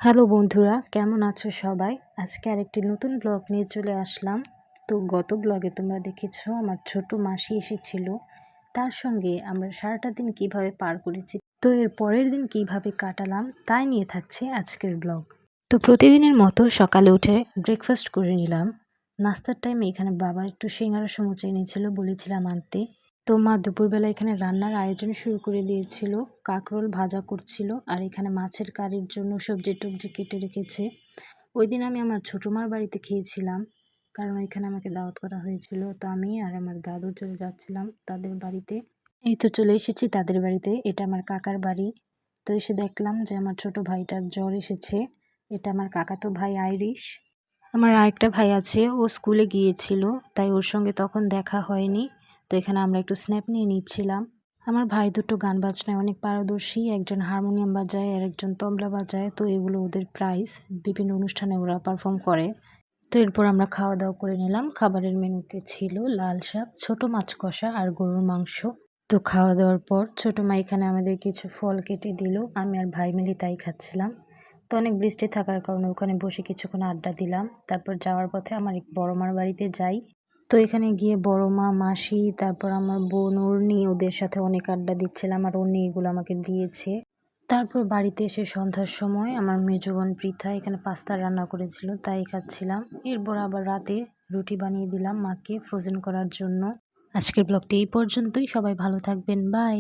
Hello বন্ধুরা, কেমন আছো সবাই? আজকে আরেকটি নতুন ব্লগ নিয়ে চলে আসলাম। তো গত ব্লগে তোমরা দেখেছো আমার ছোট মাসি এসেছিল। তার সঙ্গে আমরা সারাটা দিন কিভাবে পার করেছি, তো এর পরের দিন কিভাবে কাটালাম তাই নিয়ে থাকছে আজকের ব্লগ। তো প্রতিদিনের মতো সকালে উঠে ব্রেকফাস্ট করে নিলাম। নাস্তার টাইমে এখানে বাবা একটু সিঙ্গারা সমুচা এনেছিল, বলেছিলাম আনতে। তো মা দুপুরবেলা এখানে রান্নার আয়োজন শুরু করে দিয়েছিল। কাঁকরোল ভাজা করছিল আর এখানে মাছের কারির জন্য সবজি টবজি কেটে রেখেছে। ওই দিন আমি আমার ছোটো মার বাড়িতে খেয়েছিলাম, কারণ ওইখানে আমাকে দাওয়াত করা হয়েছিল। তো আমি আর আমার দাদু চলে যাচ্ছিলাম তাদের বাড়িতে। এই তো চলে এসেছি তাদের বাড়িতে। এটা আমার কাকার বাড়ি। তো এসে দেখলাম যে আমার ছোট ভাইটার জ্বর এসেছে। এটা আমার কাকাতো ভাই আইরিশ। আমার আরেকটা ভাই আছে, ও স্কুলে গিয়েছিল, তাই ওর সঙ্গে তখন দেখা হয়নি। তো এখানে আমরা একটু স্ন্যাপ নিয়ে নিচ্ছিলাম। আমার ভাই দুটো গান বাজনায় অনেক পারদর্শী, একজন হারমোনিয়াম বাজায় আর একজন তবলা বাজায়। তো এগুলো ওদের প্রাইজ, বিভিন্ন অনুষ্ঠানে ওরা পারফর্ম করে। তো এরপর আমরা খাওয়া দাওয়া করে নিলাম। খাবারের মেনুতে ছিল লাল শাক, ছোট মাছ কষা আর গরুর মাংস। তো খাওয়া দাওয়ার পর ছোট মা এখানে আমাদের কিছু ফল কেটে দিল, আমি আর ভাই মিলে তাই খাচ্ছিলাম। তো অনেক বৃষ্টি থাকার কারণে ওখানে বসে কিছুক্ষণ আড্ডা দিলাম। তারপর যাওয়ার পথে আমার এক বড় মার বাড়িতে যাই। তো এখানে গিয়ে বড় মা, মাসি, তারপর আমার বোন ওড়নি, ওদের সাথে অনেক আড্ডা দিচ্ছিলাম আর ওড়নি এগুলো আমাকে দিয়েছে। তারপর বাড়িতে এসে সন্ধ্যার সময় আমার মেজো বোন পৃথা এখানে পাস্তা রান্না করেছিল, তাই খাচ্ছিলাম। এরপর আবার রাতে রুটি বানিয়ে দিলাম মাকে ফ্রোজেন করার জন্য। আজকের ব্লগটি এই পর্যন্তই। সবাই ভালো থাকবেন, বাই।